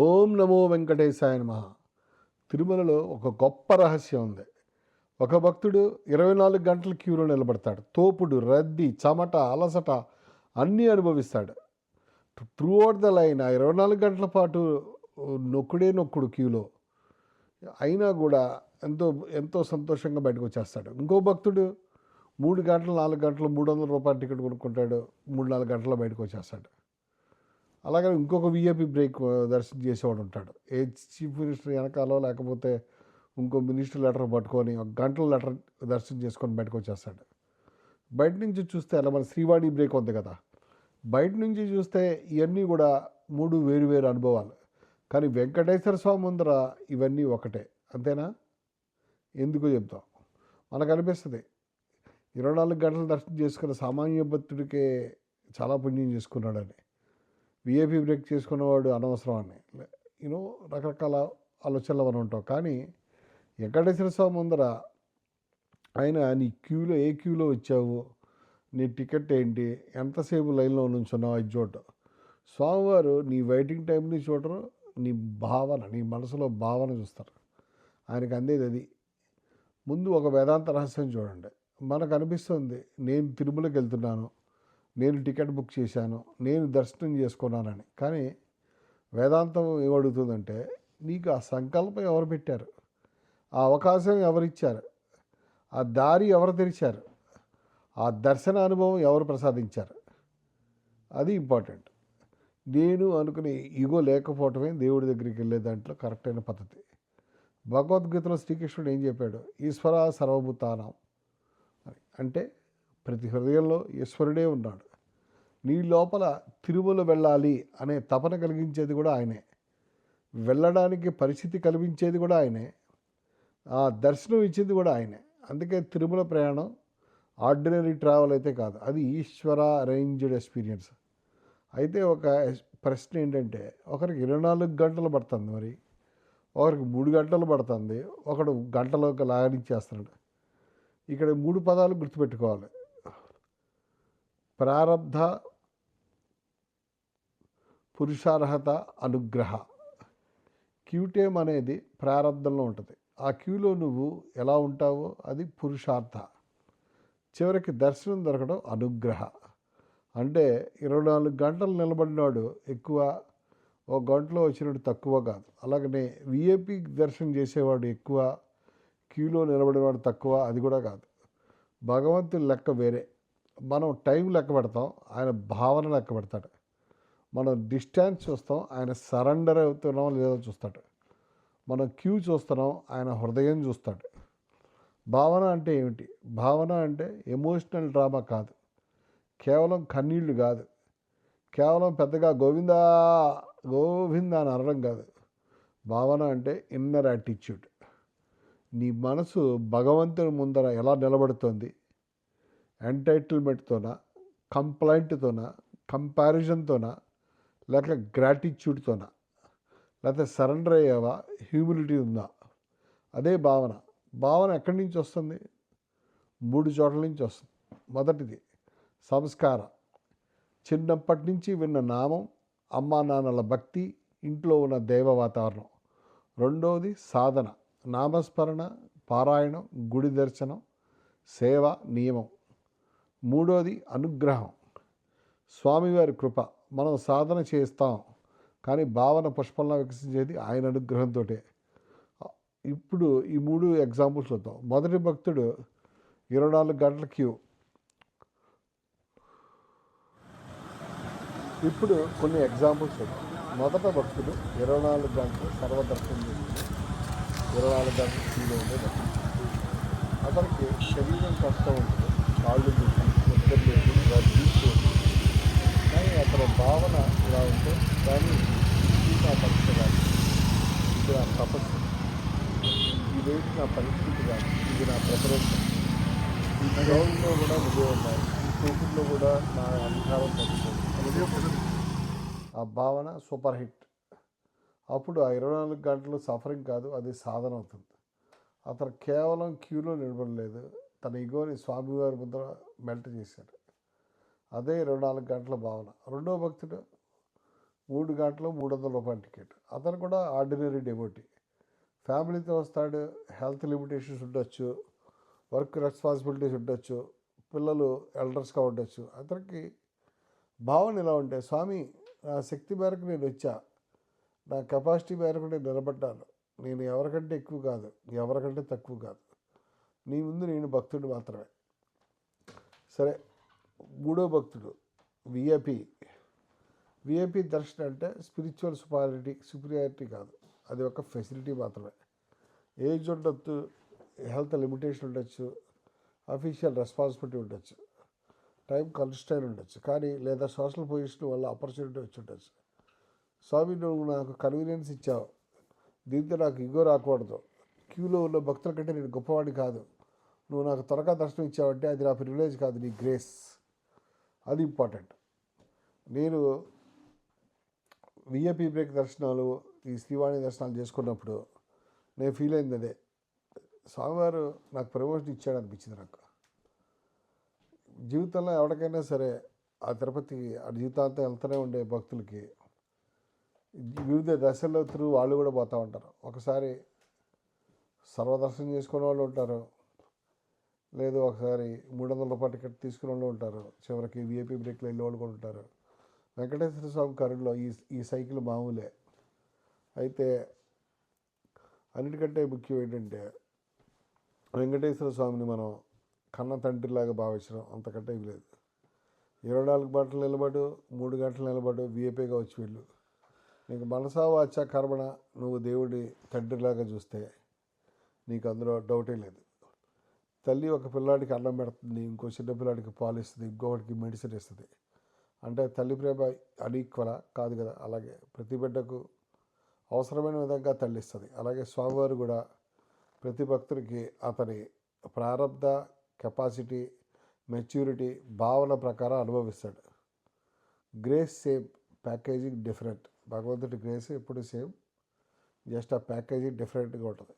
ఓం నమో వెంకటేశాయ నమః. తిరుమలలో ఒక గొప్ప రహస్యం ఉంది. ఒక భక్తుడు 24 గంటలు క్యూలో నిలబడతాడు. తోపుడు, రద్దీ, చెమట, అలసట అన్నీ అనుభవిస్తాడు. త్రూ అవుట్ ద లైన్ ఆ 24 గంటల పాటు నొక్కుడే నొక్కుడు క్యూలో. అయినా కూడా ఎంతో ఎంతో సంతోషంగా బయటకు వచ్చేస్తాడు. ఇంకో భక్తుడు 3 గంటలు, 4 గంటలు ₹300 టికెట్ కొనుక్కుంటాడు. 3-4 గంటల్లో బయటకు వచ్చేస్తాడు. అలాగే ఇంకొక విఐపి బ్రేక్ దర్శనం చేసేవాడు ఉంటాడు. ఏ చీఫ్ మినిస్టర్ వెనకాలో లేకపోతే ఇంకో మినిస్టర్ లెటర్ పట్టుకొని ఒక గంటల లెటర్ దర్శనం చేసుకొని బయటకు వచ్చేస్తాడు. బయట నుంచి చూస్తే అలా మన శ్రీవాణి బ్రేక్ ఉంది కదా, బయట నుంచి చూస్తే ఇవన్నీ కూడా 3 వేరు వేరు అనుభవాలు. కానీ వెంకటేశ్వర స్వామి ముందర ఇవన్నీ ఒకటే. అంతేనా? ఎందుకో చెప్తాం. మనకు అనిపిస్తుంది 24 గంటలు దర్శనం చేసుకున్న సామాన్య భక్తుడికే చాలా పుణ్యం చేసుకున్నాడని. విఐపి బ్రేక్ చేసుకున్నవాడు అనవసరం అని రకరకాల ఆలోచనలు మనం ఉంటాం. కానీ వెంకటేశ్వర స్వామి ముందర ఆయన నీ క్యూలో ఏ క్యూలో వచ్చావు, నీ టికెట్ ఏంటి, ఎంతసేపు లైన్లో నుంచున్నావు అది చూడటం. స్వామివారు నీ వెయిటింగ్ టైంని చూడరు, నీ భావన, నీ మనసులో భావన చూస్తారు. ఆయనకు అందేది అది. ముందు ఒక వేదాంత రహస్యం చూడండి. మనకు అనిపిస్తుంది నేను తిరుమలకి వెళ్తున్నాను, నేను టికెట్ బుక్ చేశాను, నేను దర్శనం చేసుకున్నానని. కానీ వేదాంతం ఏమడుగుతుందంటే నీకు ఆ సంకల్పం ఎవరు పెట్టారు, ఆ అవకాశం ఎవరిచ్చారు, ఆ దారి ఎవరు తెరిచారు, ఆ దర్శన అనుభవం ఎవరు ప్రసాదించారు, అది ఇంపార్టెంట్. నేను అనుకునే ఈగో లేకపోవటమే దేవుడి దగ్గరికి వెళ్ళే దాంట్లో కరెక్ట్ అయిన పద్ధతి. భగవద్గీతలో శ్రీకృష్ణుడు ఏం చెప్పాడు? ఈశ్వర సర్వభూతానం అని. అంటే ప్రతి హృదయంలో ఈశ్వరుడే ఉన్నాడు. నీ లోపల తిరుమల వెళ్ళాలి అనే తపన కలిగించేది కూడా ఆయనే, వెళ్ళడానికి పరిస్థితి కల్పించేది కూడా ఆయనే, ఆ దర్శనం ఇచ్చేది కూడా ఆయనే. అందుకే తిరుమల ప్రయాణం ఆర్డినరీ ట్రావెల్ అయితే కాదు, అది ఈశ్వర అరేంజ్డ్ ఎక్స్పీరియన్స్. అయితే ఒక ప్రశ్న ఏంటంటే, ఒకరికి 24 గంటలు పడుతుంది, మరి ఒకరికి 3 గంటలు పడుతుంది, ఒకడు గంటలోకి లాగనిచ్చేస్తున్నాడు. ఇక్కడ 3 పదాలు గుర్తుపెట్టుకోవాలి: ప్రారబ్ధ, పురుషార్హత, అనుగ్రహ. క్యూ టైం అనేది ప్రారంధంలో ఉంటుంది. ఆ క్యూలో నువ్వు ఎలా ఉంటావో అది పురుషార్థ. చివరికి దర్శనం దొరకడం అనుగ్రహ. అంటే 24 గంటలు నిలబడినాడు ఎక్కువ, ఒక గంటలో వచ్చినట్టు తక్కువ కాదు. అలాగనే విఐపి దర్శనం చేసేవాడు ఎక్కువ, క్యూలో నిలబడేవాడు తక్కువ, అది కూడా కాదు. భగవంతుని లెక్క వేరే. మనం టైం లెక్క పెడతాం, ఆయన భావన లెక్క పెడతాడు. మనం డిస్టెన్స్ చూస్తాం, ఆయన సరెండర్ అవుతున్నాం లేదో చూస్తాడు. మనం క్యూ చూస్తున్నాం, ఆయన హృదయం చూస్తాడు. భావన అంటే ఏమిటి? భావన అంటే ఎమోషనల్ డ్రామా కాదు, కేవలం కన్నీళ్లు కాదు, కేవలం పెద్దగా గోవిందా గోవిందా అని అనడం కాదు. భావన అంటే ఇన్నర్ యాటిట్యూడ్. నీ మనసు భగవంతుని ముందర ఎలా నిలబడుతోంది? ఎంటైటిల్మెంట్తోనా, కంప్లైంట్తోనా, కంపారిజన్తోనా, లేక గ్రాటిట్యూడ్తోనా, లేకపోతే సరెండర్ అయ్యావా, హ్యూమిలిటీ ఉందా? అదే భావన. భావన ఎక్కడి నుంచి వస్తుంది? 3 చోట్ల నుంచి వస్తుంది. మొదటిది సంస్కారం, చిన్నప్పటి నుంచి విన్న నామం, అమ్మా నాన్నల భక్తి, ఇంట్లో ఉన్న దైవ వాతావరణం. రెండవది సాధన, నామస్మరణ, పారాయణం, గుడి దర్శనం, సేవ, నియమం. మూడోది అనుగ్రహం, స్వామివారి కృప. మనం సాధన చేస్తాం, కానీ భావన పుష్పంలా వికసించేది ఆయన అనుగ్రహంతో. ఇప్పుడు ఈ 3 ఎగ్జాంపుల్స్ చూద్దాం. మొదటి భక్తుడు 24 గంటల క్యూ. ఇప్పుడు కొన్ని ఎగ్జాంపుల్స్ చూద్దాం. మొదట భక్తుడు 24 గంటలు సర్వదర్శనం చేస్తుంది, 24 గంటల క్యూలో ఉండే భక్తుడు. అతనికి శరీరం కష్టం ఉంటుంది, కాళ్ళు నిద్ర లేదు, రద్దీ లేదు. కానీ అతని భావన ఇలా ఉంటే, కానీ ఇది నా పరిస్థితి కాదు, ఇది నా తపస్సు, ఈ రేటు నా పరిస్థితి కాదు, ఇది నా ప్రిపరేషన్. ఈ గ్రౌండ్లో కూడా నువ్వే ఉన్నాయి, ఈ పోటీల్లో కూడా నా అధికారం తగ్గుతుంది. ఆ భావన సూపర్ హిట్. అప్పుడు ఆ 24 గంటలు సఫరింగ్ కాదు, అది సాధన అవుతుంది. అతను కేవలం క్యూలో నిలబడలేదు, తన ఈగోని స్వామివారి ముందర మెల్ట్ చేశాడు. అదే 24 గంటల భావన. రెండో భక్తుడు 3 గంటలు రూ. 300 టికెట్. అతను కూడా ఆర్డినరీ డెవోటీ. ఫ్యామిలీతో వస్తాడు. హెల్త్ లిమిటేషన్స్ ఉండొచ్చు, వర్క్ రెస్పాన్సిబిలిటీస్ ఉండొచ్చు, పిల్లలు ఎల్డర్స్గా ఉండొచ్చు. అతనికి భావన ఇలా ఉంటే, స్వామి నా శక్తి మేరకు నేను వచ్చా, నా కెపాసిటీ మేరకు నేను నిలబడ్డాను, నేను ఎవరికంటే ఎక్కువ కాదు, ఎవరికంటే తక్కువ కాదు, నీ ముందు నేను భక్తుడు మాత్రమే. సరే, మూడో భక్తుడు విఐపి. విఐపి దర్శనం అంటే స్పిరిచువల్ సుపీరియారిటీ కాదు, అది ఒక ఫెసిలిటీ మాత్రమే. ఏజ్ ఉండొచ్చు, హెల్త్ లిమిటేషన్ ఉండొచ్చు, అఫీషియల్ రెస్పాన్సిబిలిటీ ఉండొచ్చు, టైం కన్స్ట్రైన్ ఉండొచ్చు, కానీ లేదా సోషల్ పొజిషన్ వల్ల ఆపర్చునిటీ వచ్చి ఉండొచ్చు. స్వామి నువ్వు నాకు కన్వీనియన్స్ ఇచ్చావు, దీంతో నాకు ఇగో రాకూడదు, క్యూలో ఉన్న భక్తుల కంటే నేను గొప్పవాడిని కాదు, నువ్వు నాకు త్వరగా దర్శనం ఇచ్చావంటే అది నా ప్రివిలేజ్ కాదు, నీ గ్రేస్, అది ఇంపార్టెంట్. నేను విఐపి బ్రేక్ దర్శనాలు, ఈ శ్రీవాణి దర్శనాలు చేసుకున్నప్పుడు నేను ఫీల్ అయింది అదే, స్వామివారు నాకు ప్రమోషన్ ఇచ్చాడు అనిపించింది నాకు. జీవితంలో ఎవరికైనా సరే ఆ తిరుపతికి ఆ జీవితాంతం వెళ్తూనే ఉండే భక్తులకి వివిధ దశల్లో వాళ్ళు కూడా పోతూ ఉంటారు. ఒకసారి సర్వదర్శనం చేసుకునే వాళ్ళు ఉంటారు, లేదు ఒకసారి రూ. 300 టికెట్ తీసుకునే వాళ్ళు ఉంటారు, చివరికి విఐపి బ్రేక్లో వెళ్ళే వాళ్ళు కూడా ఉంటారు. వెంకటేశ్వర స్వామి కరుణలో ఈ సైకిల్ మామూలే. అయితే అన్నిటికంటే ముఖ్యం ఏంటంటే, వెంకటేశ్వర స్వామిని మనం కన్న తండ్రిలాగా భావించడం, అంతకంటే ఏం లేదు. 24 గంటలు నిలబడు, 3 గంటలు నిలబడు, విఐపిగా వచ్చి వెళ్ళు, నీకు మనసా వాచా కర్మణ నువ్వు దేవుడి తండ్రిలాగా చూస్తే నీకు అందులో డౌటే లేదు. తల్లి ఒక పిల్లాడికి అన్నం పెడుతుంది, ఇంకో చిన్న పిల్లాడికి పాలు ఇస్తుంది, ఇంకొకటికి మెడిసిన్ ఇస్తుంది. అంటే తల్లి ప్రేమ అన్ఈక్వలా? కాదు కదా. అలాగే ప్రతి బిడ్డకు అవసరమైన విధంగా తల్లి ఇస్తుంది. అలాగే స్వామివారు కూడా ప్రతి భక్తుడికి అతని ప్రారంధ, కెపాసిటీ, మెచ్యూరిటీ, భావన ప్రకారం అనుభవిస్తాడు. Grace same, packaging different. భగవంతుడి గ్రేస్ ఎప్పుడు సేమ్, జస్ట్ ఆ ప్యాకేజింగ్ డిఫరెంట్గా ఉంటుంది.